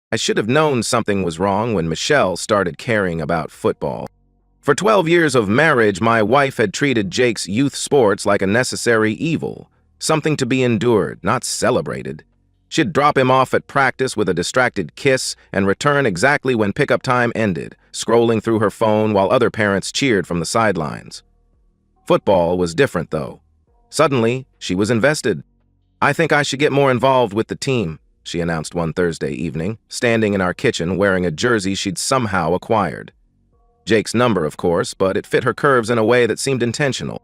I should have known something was wrong when Michelle started caring about football. For 12 years of marriage, my wife had treated Jake's youth sports like a necessary evil, something to be endured, not celebrated. She'd drop him off at practice with a distracted kiss and return exactly when pickup time ended, scrolling through her phone while other parents cheered from the sidelines. Football was different, though. Suddenly, she was invested. "I think I should get more involved with the team," she announced one Thursday evening, standing in our kitchen wearing a jersey she'd somehow acquired. Jake's number, of course, but it fit her curves in a way that seemed intentional.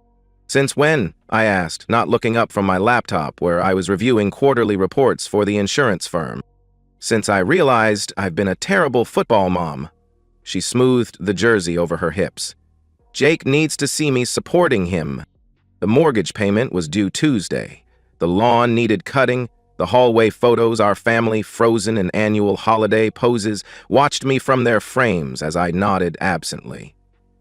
"Since when?" I asked, not looking up from my laptop where I was reviewing quarterly reports for the insurance firm. "Since I realized I've been a terrible football mom." She smoothed the jersey over her hips. "Jake needs to see me supporting him." The mortgage payment was due Tuesday. The lawn needed cutting. The hallway photos our family frozen in annual holiday poses watched me from their frames as I nodded absently.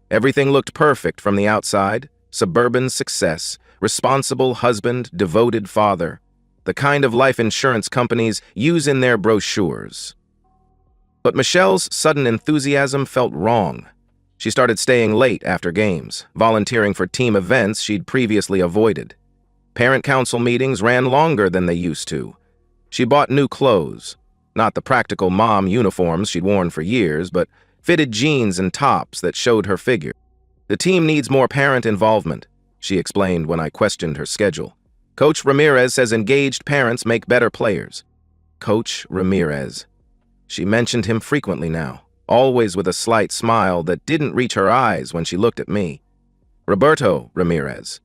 Everything looked perfect from the outside. Suburban success, responsible husband, devoted father. The kind of life insurance companies use in their brochures. But Michelle's sudden enthusiasm felt wrong. She started staying late after games, volunteering for team events she'd previously avoided. Parent council meetings ran longer than they used to. She bought new clothes, not the practical mom uniforms she'd worn for years, but fitted jeans and tops that showed her figure. "The team needs more parent involvement," she explained when I questioned her schedule. "Coach Ramirez says engaged parents make better players." Coach Ramirez. She mentioned him frequently now, always with a slight smile that didn't reach her eyes when she looked at me. Roberto Ramirez,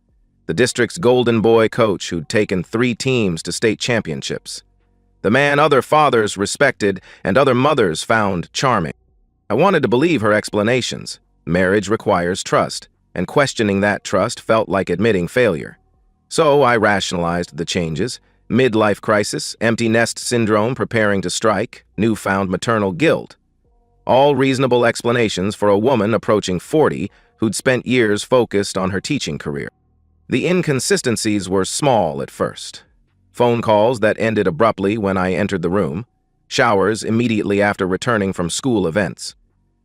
the district's golden boy coach who'd taken 3 teams to state championships. The man other fathers respected and other mothers found charming. I wanted to believe her explanations. Marriage requires trust, and questioning that trust felt like admitting failure. So I rationalized the changes: midlife crisis, empty nest syndrome preparing to strike, newfound maternal guilt. All reasonable explanations for a woman approaching 40 who'd spent years focused on her teaching career. The inconsistencies were small at first. Phone calls that ended abruptly when I entered the room, showers immediately after returning from school events,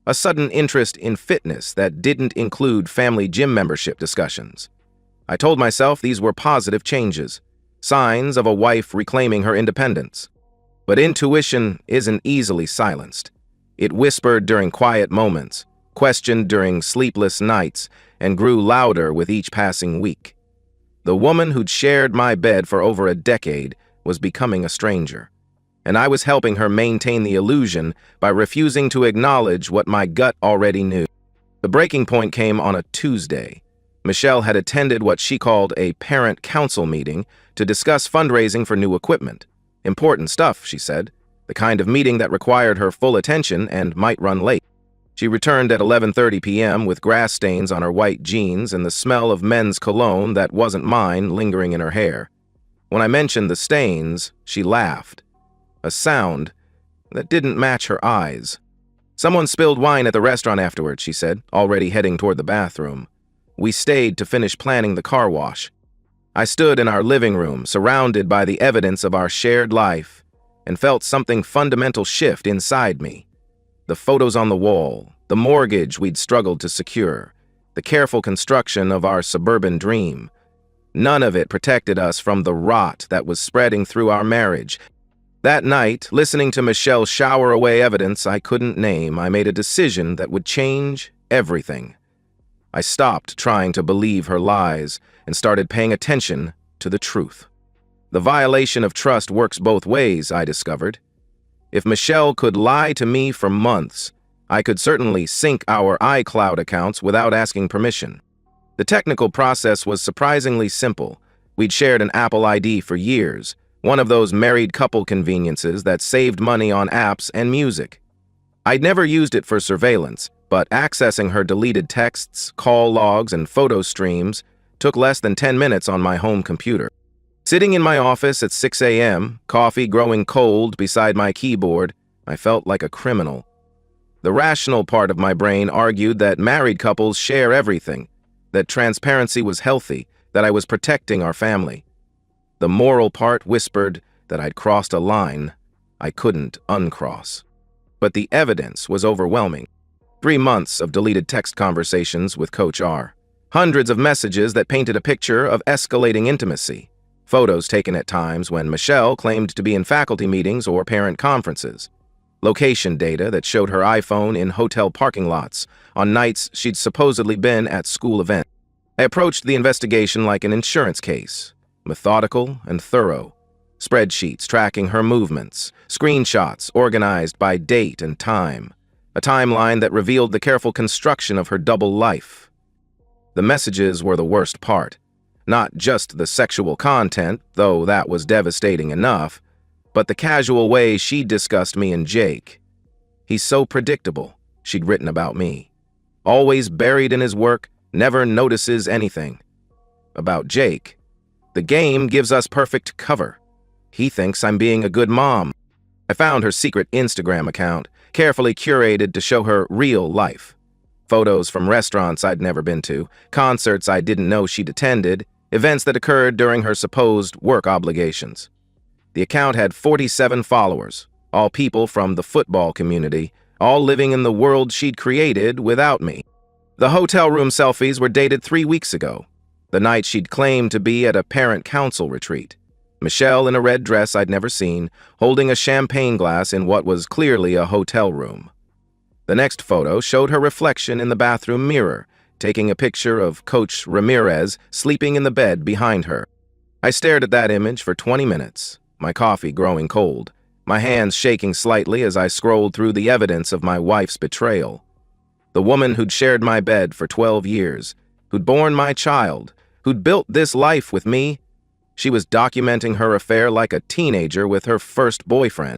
a sudden interest in fitness that didn't include family gym membership discussions. I told myself these were positive changes, signs of a wife reclaiming her independence. But intuition isn't easily silenced. It whispered during quiet moments, questioned during sleepless nights, and grew louder with each passing week. The woman who'd shared my bed for over a decade was becoming a stranger, and I was helping her maintain the illusion by refusing to acknowledge what my gut already knew. The breaking point came on a Tuesday. Michelle had attended what she called a parent council meeting to discuss fundraising for new equipment. Important stuff, she said, the kind of meeting that required her full attention and might run late. She returned at 11:30 p.m. with grass stains on her white jeans and the smell of men's cologne that wasn't mine lingering in her hair. When I mentioned the stains, she laughed. A sound that didn't match her eyes. "Someone spilled wine at the restaurant afterward," she said, already heading toward the bathroom. We stayed to finish planning the car wash. I stood in our living room, surrounded by the evidence of our shared life, and felt something fundamental shift inside me. The photos on the wall, the mortgage we'd struggled to secure, the careful construction of our suburban dream. None of it protected us from the rot that was spreading through our marriage. That night, listening to Michelle shower away evidence I couldn't name, I made a decision that would change everything. I stopped trying to believe her lies and started paying attention to the truth. The violation of trust works both ways, I discovered. If Michelle could lie to me for months, I could certainly sync our iCloud accounts without asking permission. The technical process was surprisingly simple. We'd shared an Apple ID for years, one of those married couple conveniences that saved money on apps and music. I'd never used it for surveillance, but accessing her deleted texts, call logs, and photo streams took less than 10 minutes on my home computer. Sitting in my office at 6 a.m., coffee growing cold beside my keyboard, I felt like a criminal. The rational part of my brain argued that married couples share everything, that transparency was healthy, that I was protecting our family. The moral part whispered that I'd crossed a line. I couldn't uncross. But the evidence was overwhelming. 3 months of deleted text conversations with Coach R. Hundreds of messages that painted a picture of escalating intimacy. Photos taken at times when Michelle claimed to be in faculty meetings or parent conferences. Location data that showed her iPhone in hotel parking lots on nights she'd supposedly been at school events. I approached the investigation like an insurance case, methodical and thorough. Spreadsheets tracking her movements, screenshots organized by date and time, a timeline that revealed the careful construction of her double life. The messages were the worst part. Not just the sexual content, though that was devastating enough, but the casual way she discussed me and Jake. He's so predictable, she'd written about me. Always buried in his work, never notices anything. About Jake, the game gives us perfect cover. He thinks I'm being a good mom. I found her secret Instagram account, carefully curated to show her real life. Photos from restaurants I'd never been to, concerts I didn't know she'd attended, events that occurred during her supposed work obligations. The account had 47 followers, all people from the football community, all living in the world she'd created without me. The hotel room selfies were dated 3 weeks ago, the night she'd claimed to be at a parent council retreat. Michelle in a red dress I'd never seen, holding a champagne glass in what was clearly a hotel room. The next photo showed her reflection in the bathroom mirror, taking a picture of Coach Ramirez sleeping in the bed behind her. I stared at that image for 20 minutes, my coffee growing cold, my hands shaking slightly as I scrolled through the evidence of my wife's betrayal. The woman who'd shared my bed for 12 years, who'd borne my child, who'd built this life with me, she was documenting her affair like a teenager with her first boyfriend.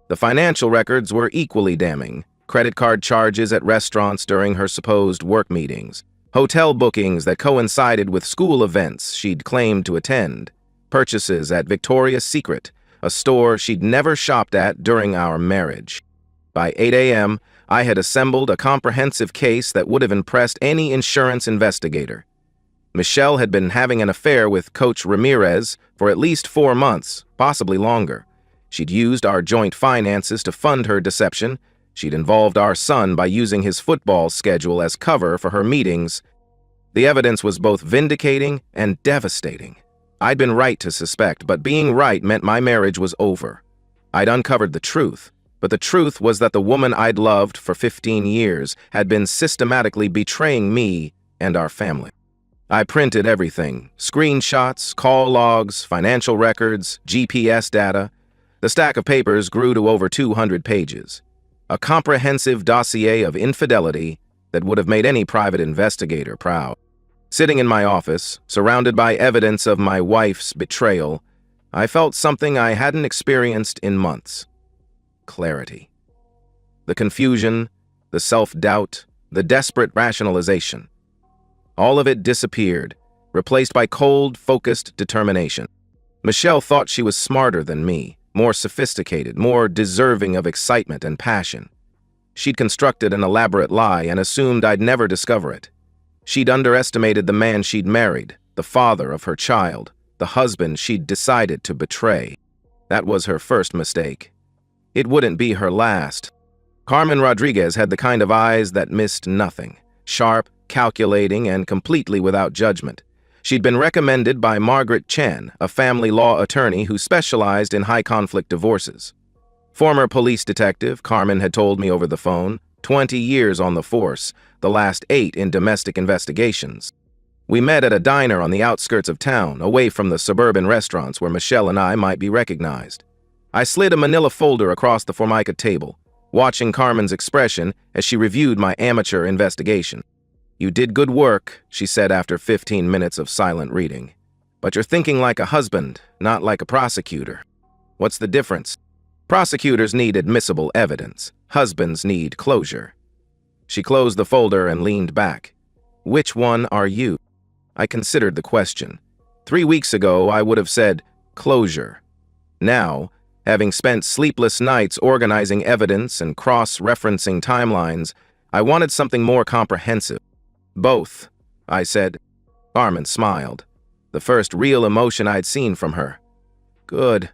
The financial records were equally damning. Credit card charges at restaurants during her supposed work meetings, hotel bookings that coincided with school events she'd claimed to attend, purchases at Victoria's Secret, a store she'd never shopped at during our marriage. By 8 a.m., I had assembled a comprehensive case that would have impressed any insurance investigator. Michelle had been having an affair with Coach Ramirez for at least 4 months, possibly longer. She'd used our joint finances to fund her deception. She'd involved our son by using his football schedule as cover for her meetings. The evidence was both vindicating and devastating. I'd been right to suspect, but being right meant my marriage was over. I'd uncovered the truth, but the truth was that the woman I'd loved for 15 years had been systematically betraying me and our family. I printed everything: screenshots, call logs, financial records, GPS data. The stack of papers grew to over 200 pages. A comprehensive dossier of infidelity that would have made any private investigator proud. Sitting in my office, surrounded by evidence of my wife's betrayal, I felt something I hadn't experienced in months. Clarity. The confusion, the self-doubt, the desperate rationalization. All of it disappeared, replaced by cold, focused determination. Michelle thought she was smarter than me, more sophisticated, more deserving of excitement and passion. She'd constructed an elaborate lie and assumed I'd never discover it. She'd underestimated the man she'd married, the father of her child, the husband she'd decided to betray. That was her first mistake. It wouldn't be her last. Carmen Rodriguez had the kind of eyes that missed nothing, sharp, calculating, and completely without judgment. She'd been recommended by Margaret Chen, a family law attorney who specialized in high-conflict divorces. Former police detective, Carmen had told me over the phone, 20 years on the force, the last 8 in domestic investigations. We met at a diner on the outskirts of town, away from the suburban restaurants where Michelle and I might be recognized. I slid a manila folder across the Formica table, watching Carmen's expression as she reviewed my amateur investigation. "You did good work," she said after 15 minutes of silent reading. "But you're thinking like a husband, not like a prosecutor. What's the difference? Prosecutors need admissible evidence. Husbands need closure." She closed the folder and leaned back. "Which one are you?" I considered the question. 3 weeks ago, I would have said, closure. Now, having spent sleepless nights organizing evidence and cross-referencing timelines, I wanted something more comprehensive. "Both," I said. Carmen smiled, the first real emotion I'd seen from her. "Good.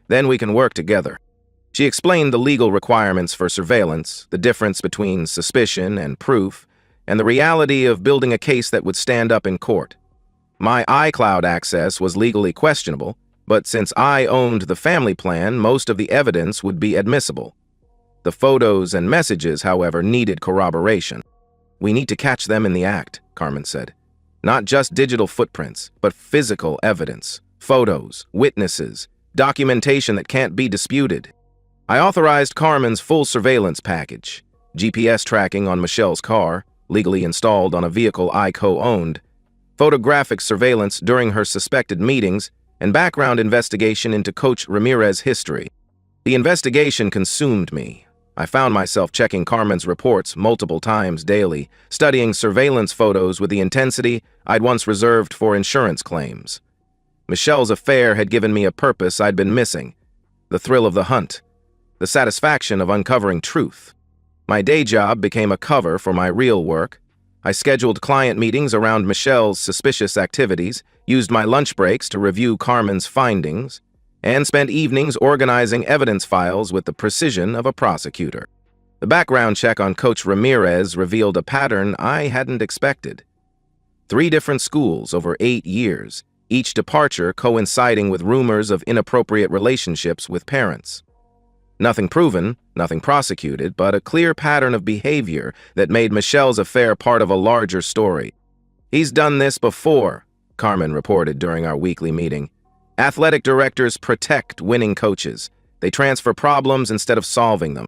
Then we can work together." She explained the legal requirements for surveillance, the difference between suspicion and proof, and the reality of building a case that would stand up in court. My iCloud access was legally questionable, but since I owned the family plan, most of the evidence would be admissible. The photos and messages, however, needed corroboration. "We need to catch them in the act," Carmen said. "Not just digital footprints, but physical evidence, photos, witnesses, documentation that can't be disputed." I authorized Carmen's full surveillance package: GPS tracking on Michelle's car, legally installed on a vehicle I co-owned, photographic surveillance during her suspected meetings, and background investigation into Coach Ramirez's history. The investigation consumed me. I found myself checking Carmen's reports multiple times daily, studying surveillance photos with the intensity I'd once reserved for insurance claims. Michelle's affair had given me a purpose I'd been missing: the thrill of the hunt, the satisfaction of uncovering truth. My day job became a cover for my real work. I scheduled client meetings around Michelle's suspicious activities, used my lunch breaks to review Carmen's findings, and spent evenings organizing evidence files with the precision of a prosecutor. The background check on Coach Ramirez revealed a pattern I hadn't expected. 3 different schools over 8 years, each departure coinciding with rumors of inappropriate relationships with parents. Nothing proven, nothing prosecuted, but a clear pattern of behavior that made Michelle's affair part of a larger story. "He's done this before," Carmen reported during our weekly meeting. "Athletic directors protect winning coaches. They transfer problems instead of solving them."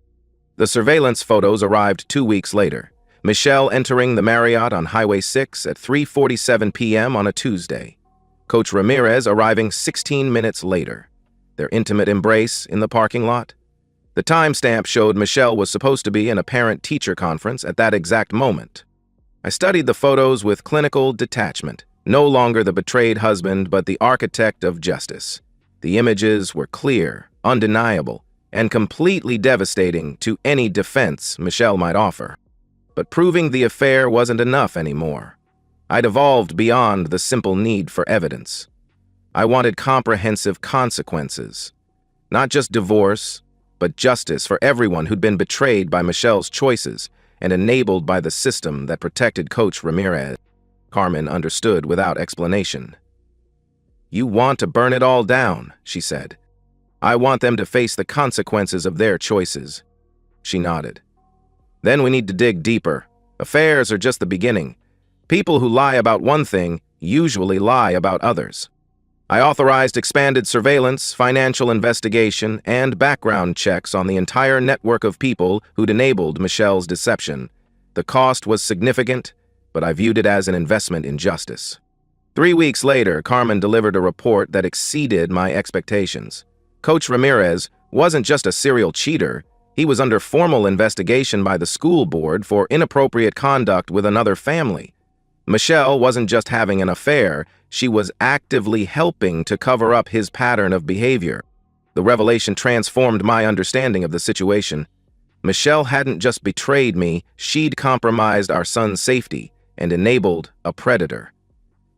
The surveillance photos arrived 2 weeks later. Michelle entering the Marriott on Highway 6 at 3:47 p.m. on a Tuesday. Coach Ramirez arriving 16 minutes later. Their intimate embrace in the parking lot. The timestamp showed Michelle was supposed to be in a parent-teacher conference at that exact moment. I studied the photos with clinical detachment. No longer the betrayed husband, but the architect of justice. The images were clear, undeniable, and completely devastating to any defense Michelle might offer. But proving the affair wasn't enough anymore. I'd evolved beyond the simple need for evidence. I wanted comprehensive consequences. Not just divorce, but justice for everyone who'd been betrayed by Michelle's choices and enabled by the system that protected Coach Ramirez. Carmen understood without explanation. "You want to burn it all down," she said. "I want them to face the consequences of their choices." She nodded. "Then we need to dig deeper. Affairs are just the beginning. People who lie about one thing usually lie about others." I authorized expanded surveillance, financial investigation, and background checks on the entire network of people who'd enabled Michelle's deception. The cost was significant, but I viewed it as an investment in justice. 3 weeks later, Carmen delivered a report that exceeded my expectations. Coach Ramirez wasn't just a serial cheater. He was under formal investigation by the school board for inappropriate conduct with another family. Michelle wasn't just having an affair, she was actively helping to cover up his pattern of behavior. The revelation transformed my understanding of the situation. Michelle hadn't just betrayed me, she'd compromised our son's safety and enabled a predator.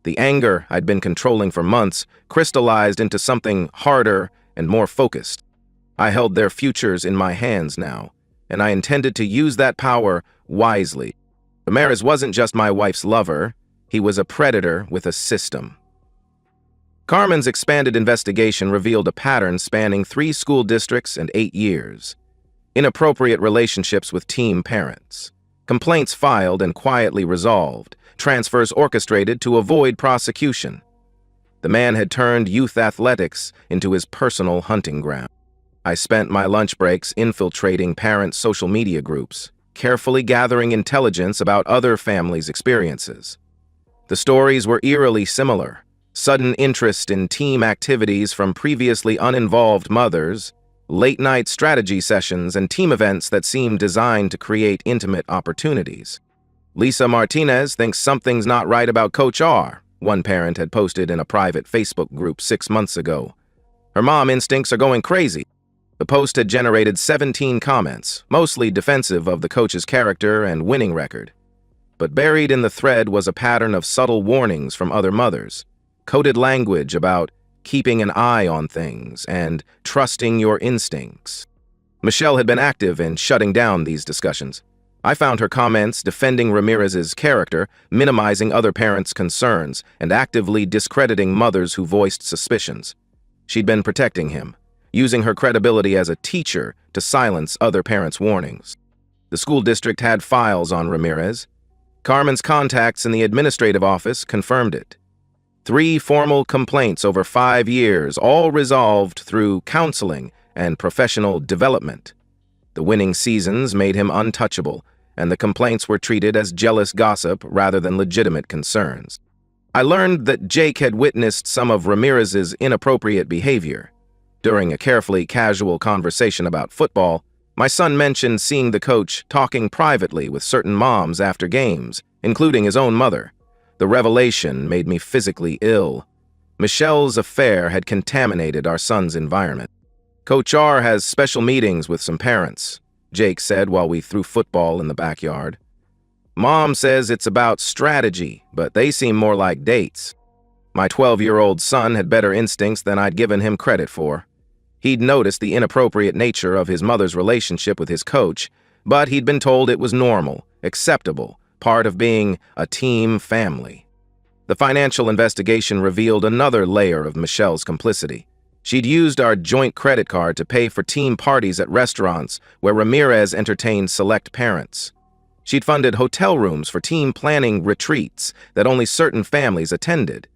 The anger I'd been controlling for months crystallized into something harder and more focused. I held their futures in my hands now, and I intended to use that power wisely. Ramirez wasn't just my wife's lover, he was a predator with a system. Carmen's expanded investigation revealed a pattern spanning 3 school districts and 8 years. Inappropriate relationships with team parents. Complaints filed and quietly resolved. Transfers orchestrated to avoid prosecution. The man had turned youth athletics into his personal hunting ground. I spent my lunch breaks infiltrating parent social media groups, carefully gathering intelligence about other families' experiences. The stories were eerily similar. Sudden interest in team activities from previously uninvolved mothers, late-night strategy sessions, and team events that seemed designed to create intimate opportunities. "Lisa Martinez thinks something's not right about Coach R," one parent had posted in a private Facebook group 6 months ago. "Her mom instincts are going crazy." The post had generated 17 comments, mostly defensive of the coach's character and winning record. But buried in the thread was a pattern of subtle warnings from other mothers, coded language about keeping an eye on things and trusting your instincts. Michelle had been active in shutting down these discussions. I found her comments defending Ramirez's character, minimizing other parents' concerns, and actively discrediting mothers who voiced suspicions. She'd been protecting him, using her credibility as a teacher to silence other parents' warnings. The school district had files on Ramirez. Carmen's contacts in the administrative office confirmed it. 3 formal complaints over 5 years, all resolved through counseling and professional development. The winning seasons made him untouchable, and the complaints were treated as jealous gossip rather than legitimate concerns. I learned that Jake had witnessed some of Ramirez's inappropriate behavior. During a carefully casual conversation about football, my son mentioned seeing the coach talking privately with certain moms after games, including his own mother. The revelation made me physically ill. Michelle's affair had contaminated our son's environment. Coach R has special meetings with some parents, Jake said while we threw football in the backyard. Mom says it's about strategy, but they seem more like dates. My 12-year-old son had better instincts than I'd given him credit for. He'd noticed the inappropriate nature of his mother's relationship with his coach, but he'd been told it was normal, acceptable, part of being a team family. The financial investigation revealed another layer of Michelle's complicity. She'd used our joint credit card to pay for team parties at restaurants where Ramirez entertained select parents. She'd funded hotel rooms for team planning retreats that only certain families attended.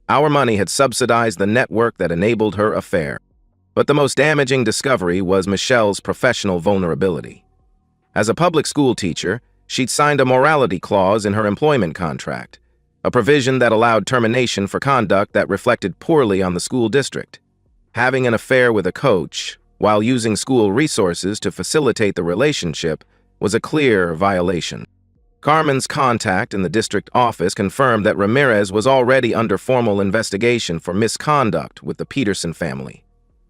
Our money had subsidized the network that enabled her affair. But the most damaging discovery was Michelle's professional vulnerability. As a public school teacher, she'd signed a morality clause in her employment contract, a provision that allowed termination for conduct that reflected poorly on the school district. Having an affair with a coach, while using school resources to facilitate the relationship, was a clear violation. Carmen's contact in the district office confirmed that Ramirez was already under formal investigation for misconduct with the Peterson family.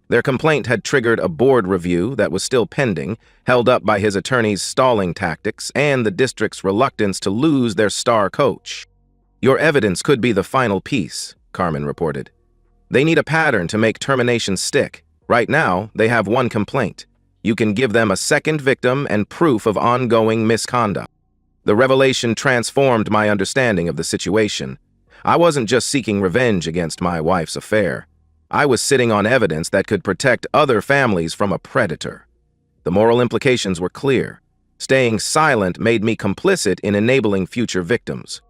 Their complaint had triggered a board review that was still pending, held up by his attorney's stalling tactics and the district's reluctance to lose their star coach. "Your evidence could be the final piece," Carmen reported. "They need a pattern to make termination stick. Right now, they have 1 complaint. You can give them a second victim and proof of ongoing misconduct." The revelation transformed my understanding of the situation. I wasn't just seeking revenge against my wife's affair. I was sitting on evidence that could protect other families from a predator. The moral implications were clear. Staying silent made me complicit in enabling future victims.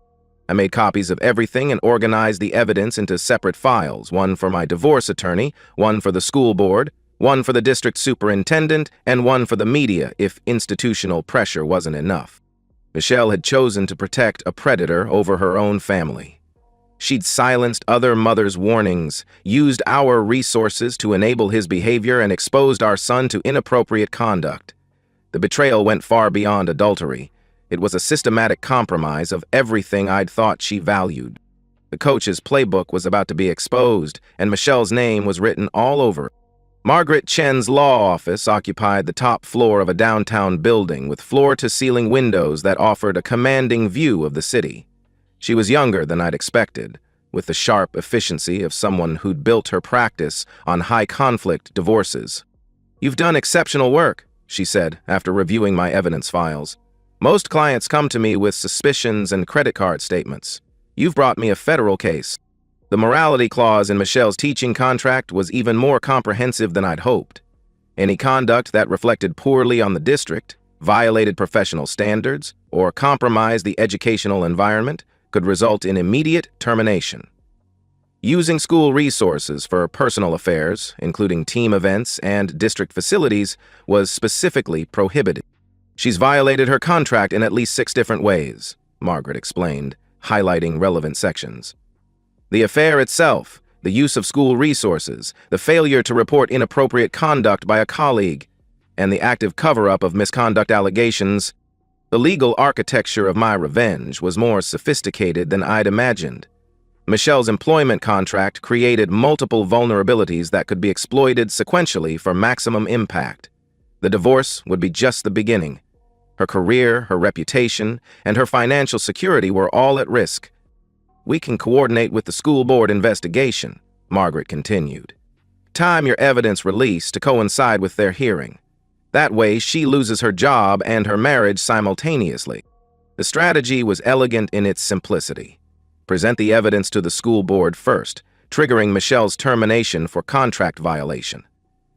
I made copies of everything and organized the evidence into separate files, one for my divorce attorney, one for the school board, one for the district superintendent, and one for the media if institutional pressure wasn't enough. Michelle had chosen to protect a predator over her own family. She'd silenced other mothers' warnings, used our resources to enable his behavior, and exposed our son to inappropriate conduct. The betrayal went far beyond adultery. It was a systematic compromise of everything I'd thought she valued. The coach's playbook was about to be exposed, and Michelle's name was written all over it. Margaret Chen's law office occupied the top floor of a downtown building with floor-to-ceiling windows that offered a commanding view of the city. She was younger than I'd expected, with the sharp efficiency of someone who'd built her practice on high-conflict divorces. "You've done exceptional work," she said after reviewing my evidence files. "Most clients come to me with suspicions and credit card statements. You've brought me a federal case." The morality clause in Michelle's teaching contract was even more comprehensive than I'd hoped. Any conduct that reflected poorly on the district, violated professional standards, or compromised the educational environment could result in immediate termination. Using school resources for personal affairs, including team events and district facilities, was specifically prohibited. "She's violated her contract in at least 6 different ways," Margaret explained, highlighting relevant sections. The affair itself, the use of school resources, the failure to report inappropriate conduct by a colleague, and the active cover-up of misconduct allegations. The legal architecture of my revenge was more sophisticated than I'd imagined. Michelle's employment contract created multiple vulnerabilities that could be exploited sequentially for maximum impact. The divorce would be just the beginning. Her career, her reputation, and her financial security were all at risk. "We can coordinate with the school board investigation," Margaret continued. "Time your evidence release to coincide with their hearing. That way, she loses her job and her marriage simultaneously. The strategy was elegant in its simplicity. Present the evidence to the school board first, triggering Michelle's termination for contract violation.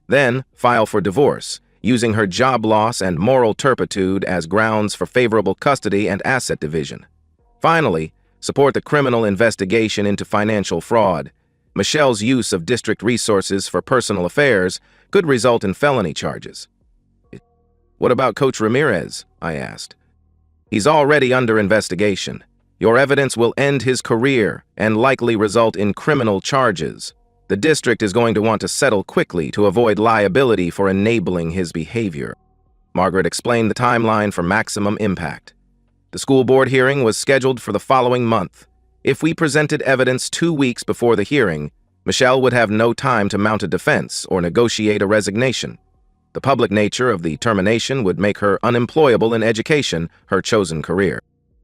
Then, file for divorce, using her job loss and moral turpitude as grounds for favorable custody and asset division. Finally, support the criminal investigation into financial fraud. Michelle's use of district resources for personal affairs could result in felony charges. "What about Coach Ramirez?" I asked. "He's already under investigation. Your evidence will end his career and likely result in criminal charges. The district is going to want to settle quickly to avoid liability for enabling his behavior." Margaret explained the timeline for maximum impact. The school board hearing was scheduled for the following month. If we presented evidence 2 weeks before the hearing, Michelle would have no time to mount a defense or negotiate a resignation. The public nature of the termination would make her unemployable in education, her chosen career.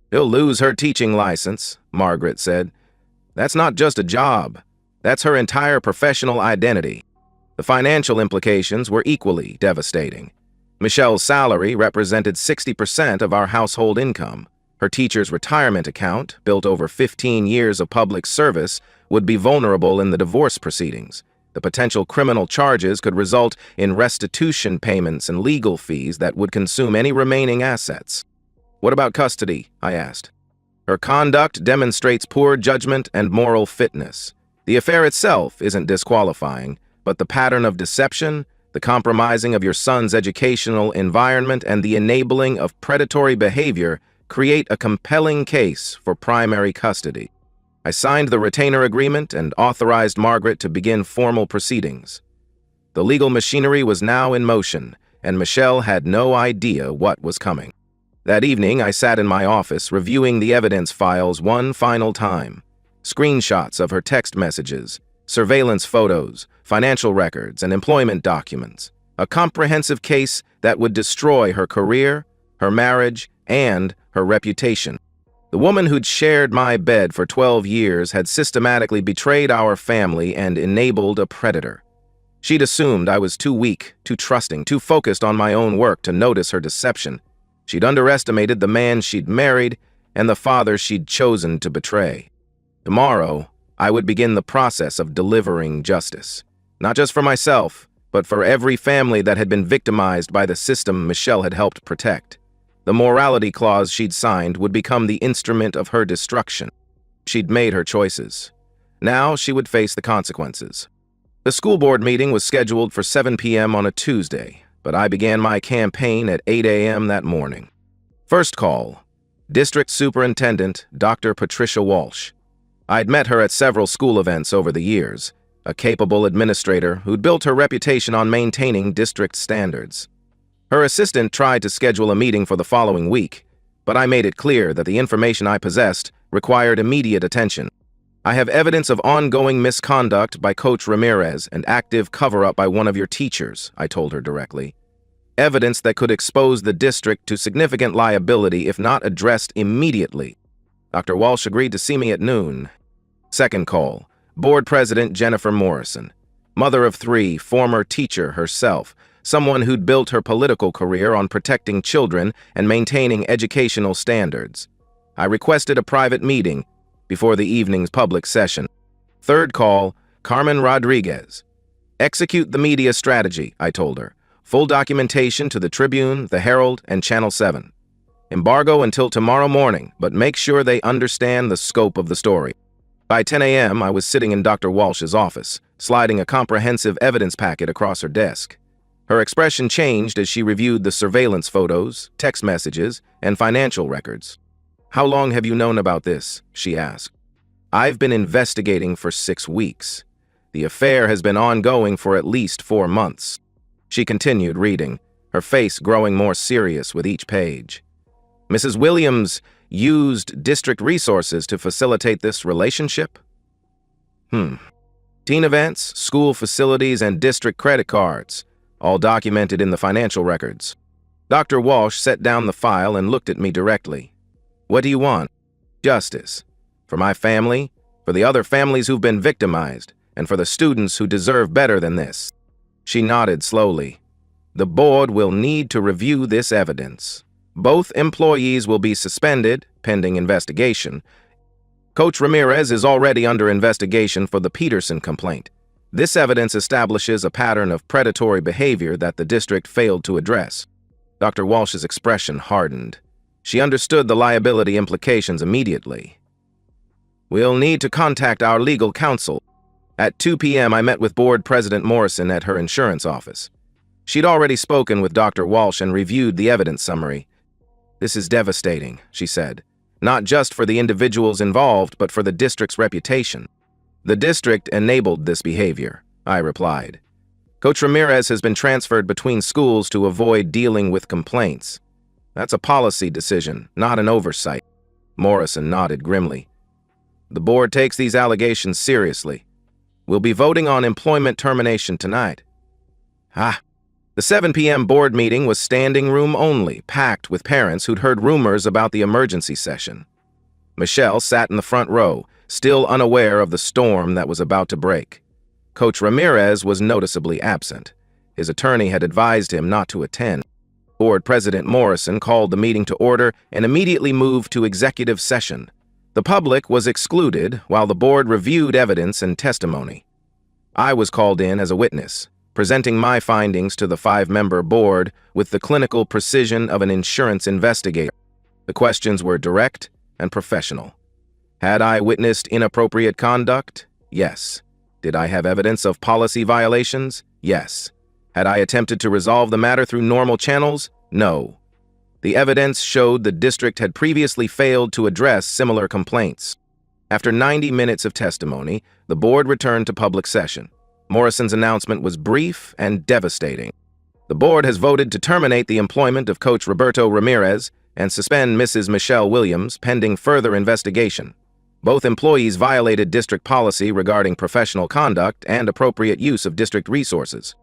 "He'll lose her teaching license," Margaret said. "That's not just a job. That's her entire professional identity." The financial implications were equally devastating. Michelle's salary represented 60% of our household income. Her teacher's retirement account, built over 15 years of public service, would be vulnerable in the divorce proceedings. The potential criminal charges could result in restitution payments and legal fees that would consume any remaining assets. "What about custody?" I asked. "Her conduct demonstrates poor judgment and moral fitness. The affair itself isn't disqualifying, but the pattern of deception, the compromising of your son's educational environment, and the enabling of predatory behavior create a compelling case for primary custody." I signed the retainer agreement and authorized Margaret to begin formal proceedings. The legal machinery was now in motion, and Michelle had no idea what was coming. That evening, I sat in my office reviewing the evidence files one final time. Screenshots of her text messages, surveillance photos, financial records, and employment documents. A comprehensive case that would destroy her career, her marriage, and her reputation. The woman who'd shared my bed for 12 years had systematically betrayed our family and enabled a predator. She'd assumed I was too weak, too trusting, too focused on my own work to notice her deception. She'd underestimated the man she'd married and the father she'd chosen to betray. Tomorrow, I would begin the process of delivering justice. Not just for myself, but for every family that had been victimized by the system Michelle had helped protect. The morality clause she'd signed would become the instrument of her destruction. She'd made her choices. Now she would face the consequences. The school board meeting was scheduled for 7 p.m. on a Tuesday, but I began my campaign at 8 a.m. that morning. First call, District Superintendent Dr. Patricia Walsh. I'd met her at several school events over the years, a capable administrator who'd built her reputation on maintaining district standards. Her assistant tried to schedule a meeting for the following week, but I made it clear that the information I possessed required immediate attention. "I have evidence of ongoing misconduct by Coach Ramirez and active cover-up by one of your teachers," I told her directly. "Evidence that could expose the district to significant liability if not addressed immediately." Dr. Walsh agreed to see me at noon. Second call, Board President Jennifer Morrison. Mother of 3, former teacher herself, someone who'd built her political career on protecting children and maintaining educational standards. I requested a private meeting before the evening's public session. Third call, Carmen Rodriguez. "Execute the media strategy," I told her. "Full documentation to the Tribune, the Herald, and Channel 7. Embargo until tomorrow morning, but make sure they understand the scope of the story." By 10 a.m., I was sitting in Dr. Walsh's office, sliding a comprehensive evidence packet across her desk. Her expression changed as she reviewed the surveillance photos, text messages, and financial records. "How long have you known about this?" she asked. "I've been investigating for 6 weeks. The affair has been ongoing for at least 4 months." She continued reading, her face growing more serious with each page. "Mrs. Williams used district resources to facilitate this relationship?" Teen events, school facilities, and district credit cards, all documented in the financial records. Dr. Walsh set down the file and looked at me directly. "What do you want?" "Justice. For my family, for the other families who've been victimized, and for the students who deserve better than this." She nodded slowly. The board will need to review this evidence. Both employees will be suspended, pending investigation. Coach Ramirez is already under investigation for the Peterson complaint. This evidence establishes a pattern of predatory behavior that the district failed to address. Dr. Walsh's expression hardened. She understood the liability implications immediately. We'll need to contact our legal counsel. At 2 p.m., I met with Board President Morrison at her insurance office. She'd already spoken with Dr. Walsh and reviewed the evidence summary. This is devastating, she said, not just for the individuals involved, but for the district's reputation. The district enabled this behavior, I replied. Coach Ramirez has been transferred between schools to avoid dealing with complaints. That's a policy decision, not an oversight. Morrison nodded grimly. The board takes these allegations seriously. We'll be voting on employment termination tonight. The 7 p.m. board meeting was standing room only, packed with parents who'd heard rumors about the emergency session. Michelle sat in the front row, still unaware of the storm that was about to break. Coach Ramirez was noticeably absent. His attorney had advised him not to attend. Board President Morrison called the meeting to order and immediately moved to executive session. The public was excluded while the board reviewed evidence and testimony. I was called in as a witness, presenting my findings to the 5-member board with the clinical precision of an insurance investigator. The questions were direct and professional. Had I witnessed inappropriate conduct? Yes. Did I have evidence of policy violations? Yes. Had I attempted to resolve the matter through normal channels? No. The evidence showed the district had previously failed to address similar complaints. After 90 minutes of testimony, the board returned to public session. Morrison's announcement was brief and devastating. The board has voted to terminate the employment of Coach Roberto Ramirez and suspend Mrs. Michelle Williams pending further investigation. Both employees violated district policy regarding professional conduct and appropriate use of district resources.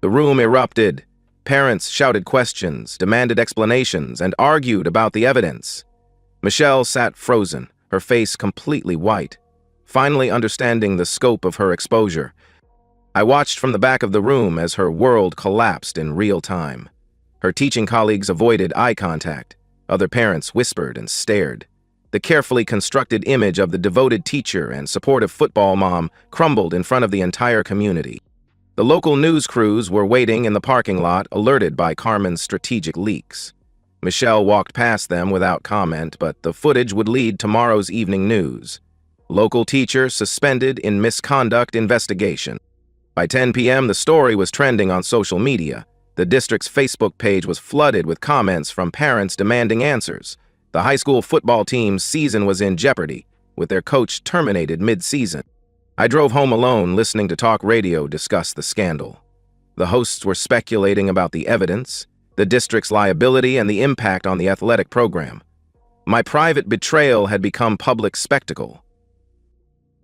The room erupted. Parents shouted questions, demanded explanations, and argued about the evidence. Michelle sat frozen, her face completely white, finally understanding the scope of her exposure. I watched from the back of the room as her world collapsed in real time. Her teaching colleagues avoided eye contact. Other parents whispered and stared. The carefully constructed image of the devoted teacher and supportive football mom crumbled in front of the entire community. The local news crews were waiting in the parking lot, alerted by Carmen's strategic leaks. Michelle walked past them without comment, but the footage would lead tomorrow's evening news. Local teacher suspended in misconduct investigation. By 10 p.m., the story was trending on social media. The district's Facebook page was flooded with comments from parents demanding answers. The high school football team's season was in jeopardy, with their coach terminated mid-season. I drove home alone, listening to talk radio discuss the scandal. The hosts were speculating about the evidence, the district's liability, and the impact on the athletic program. My private betrayal had become public spectacle.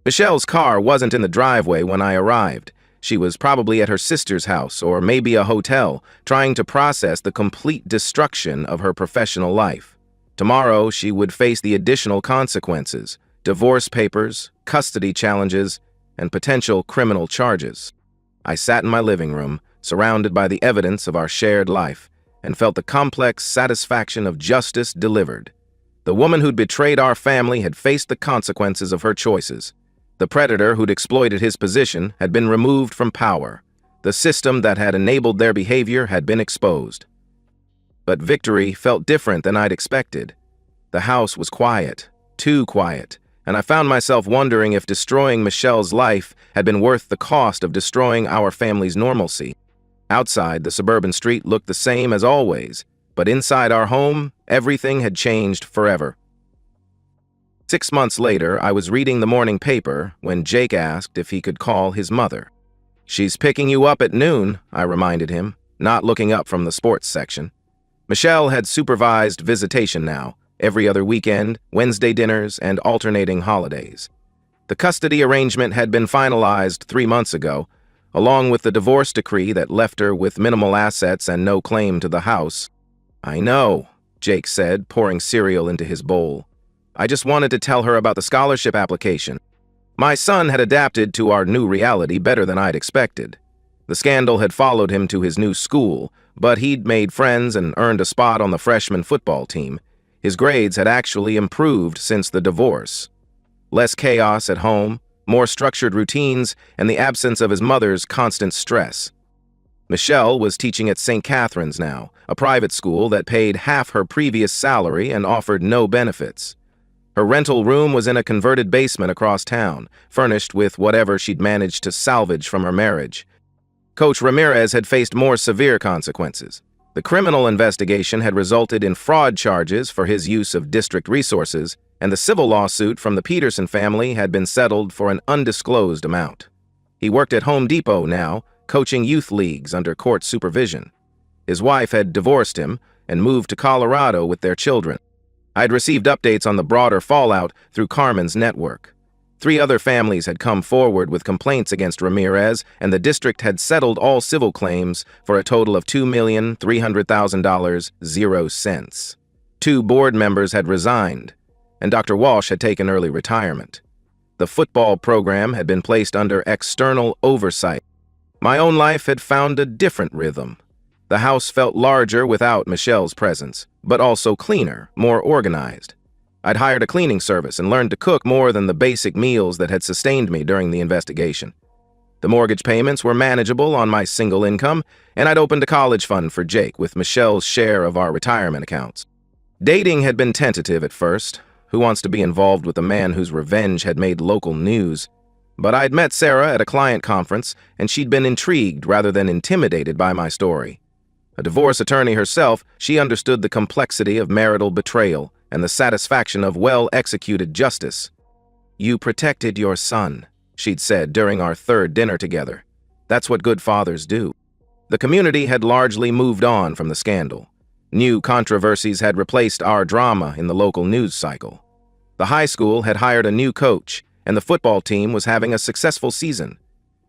Michelle's car wasn't in the driveway when I arrived. She was probably at her sister's house or maybe a hotel, trying to process the complete destruction of her professional life. Tomorrow, she would face the additional consequences: divorce papers, custody challenges, and potential criminal charges. I sat in my living room, surrounded by the evidence of our shared life, and felt the complex satisfaction of justice delivered. The woman who'd betrayed our family had faced the consequences of her choices. The predator who'd exploited his position had been removed from power. The system that had enabled their behavior had been exposed. But victory felt different than I'd expected. The house was quiet, too quiet, and I found myself wondering if destroying Michelle's life had been worth the cost of destroying our family's normalcy. Outside, the suburban street looked the same as always, but inside our home, everything had changed forever. 6 months later, I was reading the morning paper when Jake asked if he could call his mother. "She's picking you up at noon," I reminded him, not looking up from the sports section. Michelle had supervised visitation now, every other weekend, Wednesday dinners, and alternating holidays. The custody arrangement had been finalized 3 months ago, along with the divorce decree that left her with minimal assets and no claim to the house. "I know," Jake said, pouring cereal into his bowl. "I just wanted to tell her about the scholarship application." My son had adapted to our new reality better than I'd expected. The scandal had followed him to his new school, but he'd made friends and earned a spot on the freshman football team. His grades had actually improved since the divorce. Less chaos at home, more structured routines, and the absence of his mother's constant stress. Michelle was teaching at St. Catherine's now, a private school that paid half her previous salary and offered no benefits. Her rental room was in a converted basement across town, furnished with whatever she'd managed to salvage from her marriage. Coach Ramirez had faced more severe consequences. The criminal investigation had resulted in fraud charges for his use of district resources, and the civil lawsuit from the Peterson family had been settled for an undisclosed amount. He worked at Home Depot now, coaching youth leagues under court supervision. His wife had divorced him and moved to Colorado with their children. I'd received updates on the broader fallout through Carmen's network. 3 other families had come forward with complaints against Ramirez, and the district had settled all civil claims for a total of $2,300,000, 0 cents. 2 board members had resigned, and Dr. Walsh had taken early retirement. The football program had been placed under external oversight. My own life had found a different rhythm. The house felt larger without Michelle's presence, but also cleaner, more organized. I'd hired a cleaning service and learned to cook more than the basic meals that had sustained me during the investigation. The mortgage payments were manageable on my single income, and I'd opened a college fund for Jake with Michelle's share of our retirement accounts. Dating had been tentative at first. Who wants to be involved with a man whose revenge had made local news? But I'd met Sarah at a client conference, and she'd been intrigued rather than intimidated by my story. A divorce attorney herself, she understood the complexity of marital betrayal and the satisfaction of well-executed justice. "You protected your son," she'd said during our 3rd dinner together. "That's what good fathers do." The community had largely moved on from the scandal. New controversies had replaced our drama in the local news cycle. The high school had hired a new coach, and the football team was having a successful season.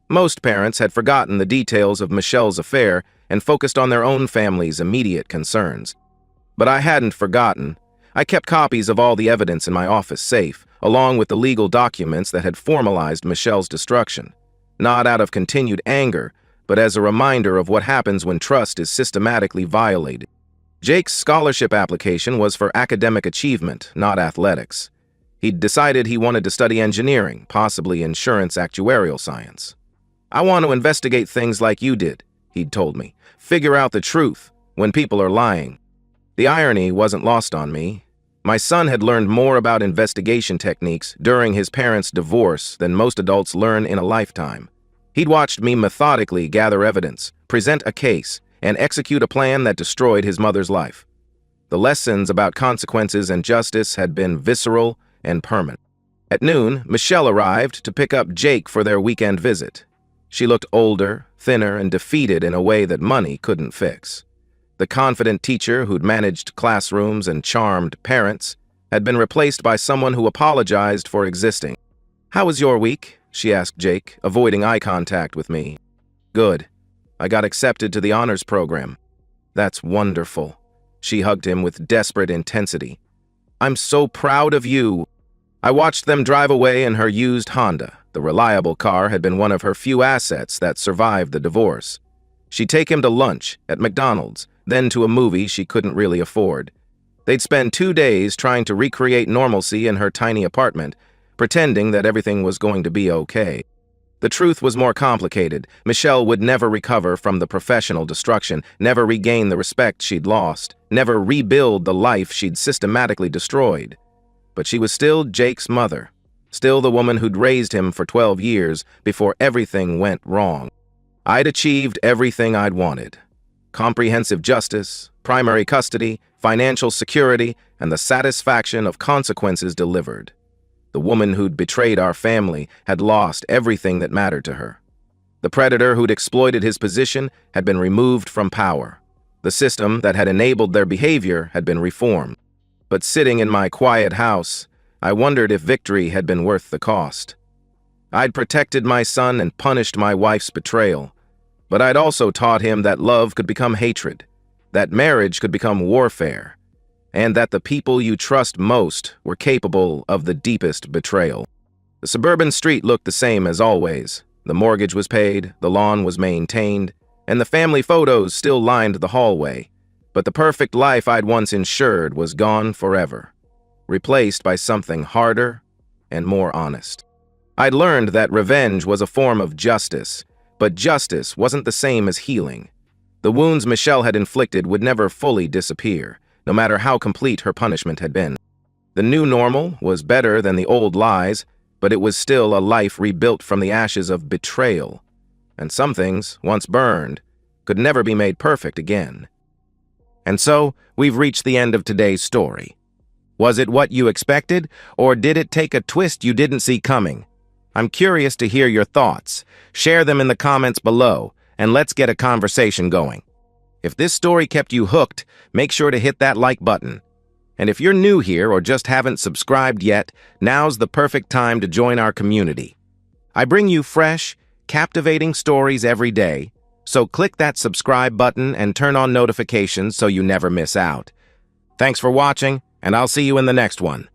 Most parents had forgotten the details of Michelle's affair and focused on their own family's immediate concerns. But I hadn't forgotten. I kept copies of all the evidence in my office safe, along with the legal documents that had formalized Michelle's destruction. Not out of continued anger, but as a reminder of what happens when trust is systematically violated. Jake's scholarship application was for academic achievement, not athletics. He'd decided he wanted to study engineering, possibly insurance actuarial science. "I want to investigate things like you did," he'd told me. "Figure out the truth when people are lying." The irony wasn't lost on me. My son had learned more about investigation techniques during his parents' divorce than most adults learn in a lifetime. He'd watched me methodically gather evidence, present a case, and execute a plan that destroyed his mother's life. The lessons about consequences and justice had been visceral and permanent. At noon, Michelle arrived to pick up Jake for their weekend visit. She looked older, thinner, and defeated in a way that money couldn't fix. The confident teacher who'd managed classrooms and charmed parents had been replaced by someone who apologized for existing. "How was your week?" she asked Jake, avoiding eye contact with me. "Good. I got accepted to the honors program." "That's wonderful." She hugged him with desperate intensity. "I'm so proud of you." I watched them drive away in her used Honda. The reliable car had been one of her few assets that survived the divorce. She'd take him to lunch at McDonald's, then to a movie she couldn't really afford. They'd spend 2 days trying to recreate normalcy in her tiny apartment, pretending that everything was going to be okay. The truth was more complicated. Michelle would never recover from the professional destruction, never regain the respect she'd lost, never rebuild the life she'd systematically destroyed. But she was still Jake's mother, still the woman who'd raised him for 12 years before everything went wrong. I'd achieved everything I'd wanted. Comprehensive justice, primary custody, financial security, and the satisfaction of consequences delivered. The woman who'd betrayed our family had lost everything that mattered to her. The predator who'd exploited his position had been removed from power. The system that had enabled their behavior had been reformed. But sitting in my quiet house, I wondered if victory had been worth the cost. I'd protected my son and punished my wife's betrayal, but I'd also taught him that love could become hatred, that marriage could become warfare, and that the people you trust most were capable of the deepest betrayal. The suburban street looked the same as always. The mortgage was paid, the lawn was maintained, and the family photos still lined the hallway, but the perfect life I'd once ensured was gone forever, replaced by something harder and more honest. I'd learned that revenge was a form of justice, but justice wasn't the same as healing. The wounds Michelle had inflicted would never fully disappear, no matter how complete her punishment had been. The new normal was better than the old lies, but it was still a life rebuilt from the ashes of betrayal. And some things, once burned, could never be made perfect again. And so, we've reached the end of today's story. Was it what you expected, or did it take a twist you didn't see coming? I'm curious to hear your thoughts. Share them in the comments below, and let's get a conversation going. If this story kept you hooked, make sure to hit that like button. And if you're new here or just haven't subscribed yet, now's the perfect time to join our community. I bring you fresh, captivating stories every day, so click that subscribe button and turn on notifications so you never miss out. Thanks for watching, and I'll see you in the next one.